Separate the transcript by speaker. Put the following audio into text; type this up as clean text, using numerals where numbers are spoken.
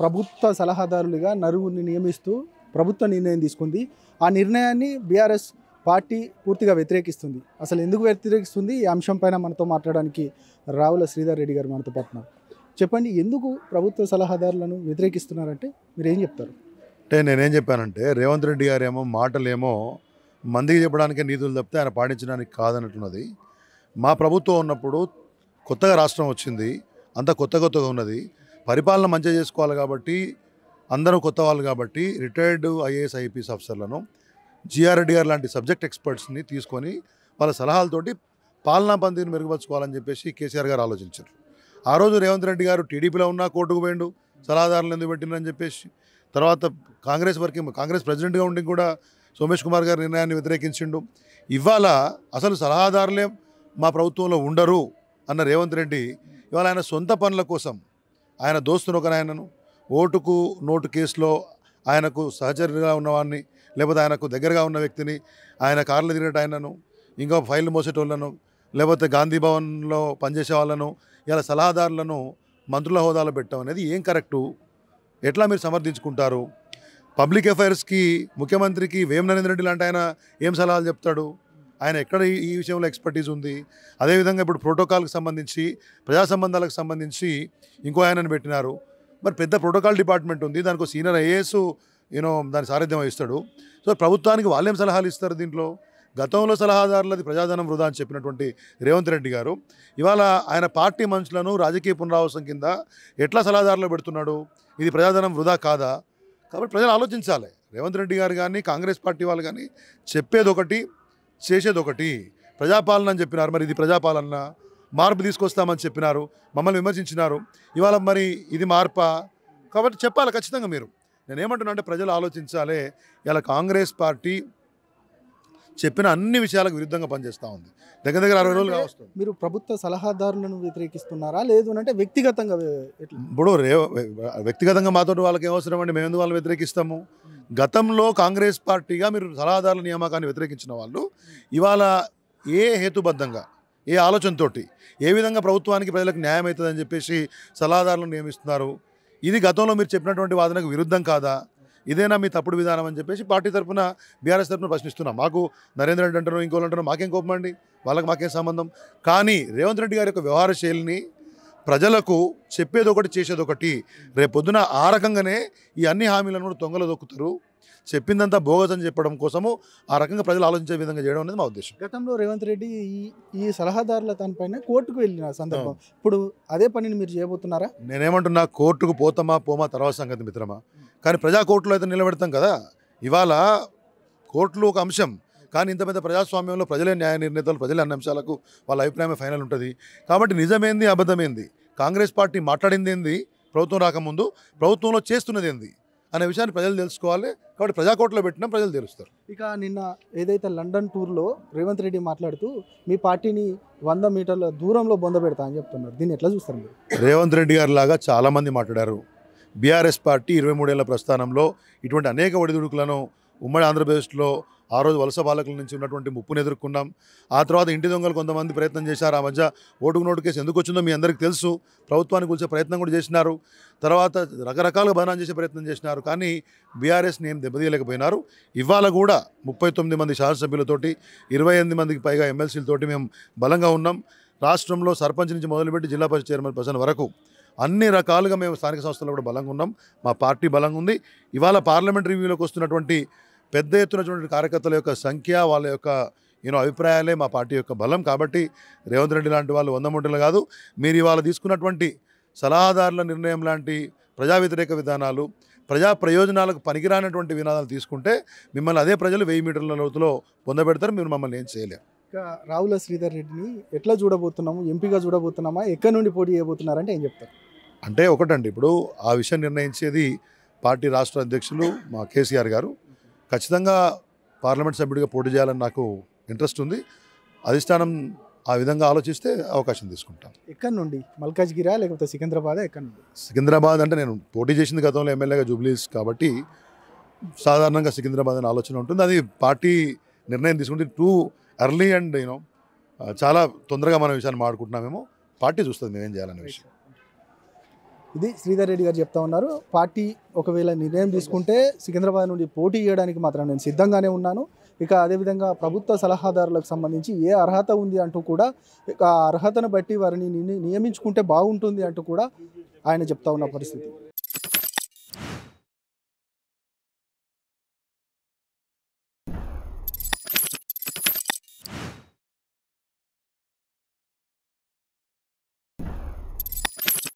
Speaker 1: ప్రభుత్వ సలహాదారులుగా నలుగురిని నియమిస్తూ ప్రభుత్వ నిర్ణయం తీసుకుంది. ఆ నిర్ణయాన్ని బీఆర్ఎస్ పార్టీ పూర్తిగా వ్యతిరేకిస్తుంది. అసలు ఎందుకు వ్యతిరేకిస్తుంది ఈ అంశం పైన మనతో మాట్లాడడానికి రావుల శ్రీధర్ రెడ్డి గారు మనతో పాటున్నారు. చెప్పండి, ఎందుకు ప్రభుత్వ సలహాదారులను వ్యతిరేకిస్తున్నారంటే మీరు ఏం చెప్తారు?
Speaker 2: అంటే నేనేం చెప్పానంటే, రేవంత్ రెడ్డి గారేమో మాటలేమో మందికి చెప్పడానికే నీతులు తప్పితే ఆయన పాటించడానికి కాదన్నట్టున్నది. మా ప్రభుత్వం ఉన్నప్పుడు కొత్తగా రాష్ట్రం వచ్చింది, అంతా కొత్తగా ఉన్నది, పరిపాలన మంచిగా చేసుకోవాలి కాబట్టి అందరూ కొత్త వాళ్ళు కాబట్టి రిటైర్డ్ ఐఏఎస్ ఐపీఎస్ ఆఫీసర్లను జిఆర్ రెడ్డి గారు లాంటి సబ్జెక్ట్ ఎక్స్పర్ట్స్ని తీసుకొని వాళ్ళ సలహాలతోటి పాలనా పంతిని మెరుగుపరచుకోవాలని చెప్పేసి కేసీఆర్ గారు ఆలోచించారు. ఆ రోజు రేవంత్ రెడ్డి గారు టీడీపీలో ఉన్నా కోర్టుకు పోయిండు, సలహాదారులు ఎందుకు పెట్టిందని చెప్పేసి. తర్వాత కాంగ్రెస్ ప్రెసిడెంట్గా ఉండి కూడా సోమేష్ కుమార్ గారి నిర్ణయాన్ని వ్యతిరేకించిండు. ఇవాళ అసలు సలహాదారులే మా ప్రభుత్వంలో ఉండరు అన్న రేవంత్ రెడ్డి ఇవాళ ఆయన సొంత పనుల కోసం ఆయన దోస్తును ఒక ఆయనను ఓటుకు నోటు కేసులో ఆయనకు సహచరిగా ఉన్నవాడిని, లేకపోతే ఆయనకు దగ్గరగా ఉన్న వ్యక్తిని, ఆయన కార్లు తిరిగేట ఆయనను, ఇంకా ఫైళ్ళు మోసేటోళ్ళను, లేకపోతే గాంధీ భవన్లో పనిచేసే వాళ్ళను ఇలా సలహాదారులను మంత్రుల హోదాలో పెట్టడం అనేది ఏం కరెక్టు? ఎట్లా మీరు సమర్థించుకుంటారు? పబ్లిక్ అఫైర్స్కి ముఖ్యమంత్రికి వేం నరేంద్ర రెడ్డి లాంటి ఆయన ఏం సలహాలు చెప్తాడు? ఆయన ఎక్కడ ఈ విషయంలో ఎక్స్పర్టీస్ ఉంది? అదేవిధంగా ఇప్పుడు ప్రోటోకాల్కి సంబంధించి, ప్రజా సంబంధాలకు సంబంధించి ఇంకో ఆయనను పెట్టినారు. మరి పెద్ద ప్రోటోకాల్ డిపార్ట్మెంట్ ఉంది, దానికి సీనియర్ ఐఏఎస్ దాని సారథ్యం వహిస్తాడు. సో ప్రభుత్వానికి వాళ్ళేం సలహాలు ఇస్తారు? దీంట్లో గతంలో సలహాదారులది ప్రజాధనం వృధా అని చెప్పినటువంటి రేవంత్ రెడ్డి గారు ఇవాళ ఆయన పార్టీ మనుషులను రాజకీయ పునరావాసం కింద ఎట్లా సలహాదారులు పెడుతున్నాడు? ఇది ప్రజాధనం వృధా కాదా? కాబట్టి ప్రజలు ఆలోచించాలి. రేవంత్ రెడ్డి గారు కానీ కాంగ్రెస్ పార్టీ వాళ్ళు కానీ చెప్పేది ఒకటి, చేసేది ఒకటి. ప్రజాపాలన అని చెప్పినారు, మరి ఇది ప్రజాపాలన? మార్పు తీసుకొస్తామని చెప్పినారు, మమ్మల్ని విమర్శించినారు. ఇవాళ మరి ఇది మార్పా? కాబట్టి చెప్పాలి ఖచ్చితంగా. మీరు నేనేమంటున్నా అంటే ప్రజలు ఆలోచించాలి. ఇలా కాంగ్రెస్ పార్టీ చెప్పిన అన్ని విషయాలకు విరుద్ధంగా పనిచేస్తూ ఉంది. దగ్గర 60 రోజులు కావస్తుంది.
Speaker 1: మీరు ప్రభుత్వ సలహాదారులను వ్యతిరేకిస్తున్నారా, లేదు అంటే వ్యక్తిగతంగా?
Speaker 2: ఇప్పుడు వ్యక్తిగతంగా మాతో వాళ్ళకి ఏమవసరం అండి? మేము ఎందుకు వాళ్ళని వ్యతిరేకిస్తాము? గతంలో కాంగ్రెస్ పార్టీగా మీరు సలహాదారుల నియామకాన్ని వ్యతిరేకించిన వాళ్ళు ఇవాళ ఏ హేతుబద్ధంగా, ఏ ఆలోచనతోటి, ఏ విధంగా ప్రభుత్వానికి ప్రజలకు న్యాయం అవుతుందని చెప్పేసి సలహాదారులను నియమిస్తున్నారు? ఇది గతంలో మీరు చెప్పినటువంటి వాదనకు విరుద్ధం కాదా? ఇదేనా మీ తప్పుడు విధానం అని చెప్పేసి పార్టీ తరఫున, బీఆర్ఎస్ తరఫున ప్రశ్నిస్తున్నాం. మాకు నరేంద్ర రెడ్డి అంటారు, ఇంకోళ్ళు అంటారు, మాకేం కోపం అండి, వాళ్ళకి మాకేం సంబంధం. కానీ రేవంత్ రెడ్డి గారి యొక్క వ్యవహార శైలిని ప్రజలకు చెప్పేది ఒకటి, చేసేది ఒకటి. రేపొద్దున ఆ రకంగానే ఈ అన్ని హామీలను కూడా తొంగలో దొక్కుతారు. చెప్పిందంతా బోగస్ అని చెప్పడం కోసము ఆ రకంగా ప్రజలు ఆలోచించే విధంగా చేయడం అనేది మా ఉద్దేశం.
Speaker 1: గతంలో రేవంత్ రెడ్డి ఈ సలహాదారుల దానిపైన కోర్టుకు వెళ్ళిన సందర్భం, ఇప్పుడు అదే పనిని మీరు చేయబోతున్నారా?
Speaker 2: నేనేమంటున్నా, కోర్టుకు పోతామా పోమా తర్వాత సంగతి మిత్రమా, కానీ ప్రజా కోర్టులో అయితే నిలబెడతాం కదా. ఇవాళ కోర్టులు ఒక అంశం, కానీ ఇంత పెద్ద ప్రజాస్వామ్యంలో ప్రజలే న్యాయ నిర్ణేతలు, ప్రజలే అన్ని అంశాలకు వాళ్ళ అభిప్రాయమే ఫైనల్ ఉంటుంది. కాబట్టి నిజమేంది, అబద్ధమేంది, కాంగ్రెస్ పార్టీ మాట్లాడింది ఏంది, ప్రభుత్వం రాకముందు ప్రభుత్వంలో చేస్తున్నది ఏంది అనే విషయాన్ని ప్రజలు తెలుసుకోవాలి. కాబట్టి ప్రజాకోర్టులో పెట్టినా ప్రజలు తెలుస్తారు.
Speaker 1: ఇక నిన్న ఏదైతే లండన్ టూర్లో రేవంత్ రెడ్డి మాట్లాడుతూ మీ పార్టీని 100 మీటర్ల దూరంలో బొందబెడతా అని చెప్తున్నారు. దీన్ని ఎట్లా చూస్తారు మీరు?
Speaker 2: రేవంత్ రెడ్డి గారి లాగా చాలామంది మాట్లాడారు. బీఆర్ఎస్ పార్టీ 23 ఏళ్ల ప్రస్థానంలో ఇటువంటి అనేక ఒడిదుడుకులను ఉమ్మడి ఆంధ్రప్రదేశ్లో ఆ రోజు వలస బాలకుల నుంచి ఉన్నటువంటి ముప్పును ఎదుర్కొన్నాం. ఆ తర్వాత ఇంటి దొంగలు కొంతమంది ప్రయత్నం చేశారు. ఆ మధ్య ఓటుకు నోటు కేసు ఎందుకు వచ్చిందో మీ అందరికీ తెలుసు. ప్రభుత్వాన్ని కూల్చే ప్రయత్నం కూడా చేసినారు. తర్వాత రకరకాలుగా బదనాం చేసే ప్రయత్నం చేసినారు. కానీ బీఆర్ఎస్ని ఏం దెబ్బతీయలేకపోయినారు. ఇవాళ కూడా 39 మంది శాసనసభ్యులతోటి 28 మందికి పైగా ఎమ్మెల్సీలతోటి మేము బలంగా ఉన్నాం. రాష్ట్రంలో సర్పంచ్ నుంచి మొదలుపెట్టి జిల్లా పరిషత్ చైర్మన్ పర్సన్ వరకు అన్ని రకాలుగా మేము స్థానిక సంస్థల్లో కూడా బలంగా ఉన్నాం. మా పార్టీ బలంగా ఉంది. ఇవాళ పార్లమెంట్ రివ్యూలోకి వస్తున్నటువంటి పెద్ద ఎత్తునటువంటి కార్యకర్తల యొక్క సంఖ్య, వాళ్ళ యొక్క అభిప్రాయాలే మా పార్టీ యొక్క బలం. కాబట్టి రేవంత్ రెడ్డి లాంటి వాళ్ళు 100 మూటలు కాదు. మీరు ఇవాళ తీసుకున్నటువంటి సలహాదారుల నిర్ణయం లాంటి ప్రజా వ్యతిరేక విధానాలు, ప్రజా ప్రయోజనాలకు పనికిరానటువంటి విధానాలు తీసుకుంటే మిమ్మల్ని అదే ప్రజలు 1000 మీటర్ల లోతులో పొందబెడతారు. మీరు మమ్మల్ని ఏం చేయలేరు.
Speaker 1: ఇక రావుల శ్రీధర్ రెడ్డిని ఎట్లా చూడబోతున్నాము? ఎంపీగా చూడబోతున్నామా? ఎక్కడి నుండి పోటీ చేయబోతున్నారంటే ఏం చెప్తారు?
Speaker 2: అంటే ఒకటండి, ఇప్పుడు ఆ విషయం నిర్ణయించేది పార్టీ రాష్ట్ర అధ్యక్షులు మా కేసీఆర్ గారు. ఖచ్చితంగా పార్లమెంట్ సభ్యుడిగా పోటీ చేయాలని నాకు ఇంట్రెస్ట్ ఉంది. అధిష్టానం ఆ విధంగా ఆలోచిస్తే అవకాశం తీసుకుంటాం.
Speaker 1: ఎక్కడి నుండి? మల్కాజ్గిరా లేకపోతే సికింద్రాబాద్? ఎక్కడి నుండి?
Speaker 2: సికింద్రాబాద్ అంటే నేను పోటీ చేసింది గతంలో ఎమ్మెల్యేగా జూబ్లీస్ కాబట్టి సాధారణంగా సికింద్రాబాద్ అనే ఆలోచన ఉంటుంది. అది పార్టీ నిర్ణయం తీసుకుంటే టూ ఎర్లీ అండ్ చాలా తొందరగా మన విషయాన్ని మాట్లాడుకుంటున్నామేమో. పార్టీ చూస్తుంది మేమేం చేయాలనే విషయం.
Speaker 1: ఇది శ్రీధర్ రెడ్డి గారు చెప్తా ఉన్నారు. పార్టీ ఒకవేళ నిర్ణయం తీసుకుంటే సికింద్రాబాద్ నుండి పోటీ చేయడానికి మాత్రం నేను సిద్ధంగానే ఉన్నాను. ఇక అదేవిధంగా ప్రభుత్వ సలహాదారులకు సంబంధించి ఏ అర్హత ఉంది అంటూ కూడా ఇక ఆ అర్హతను బట్టి వారిని నియమించుకుంటే బాగుంటుంది అంటూ కూడా ఆయన చెప్తా ఉన్న పరిస్థితి.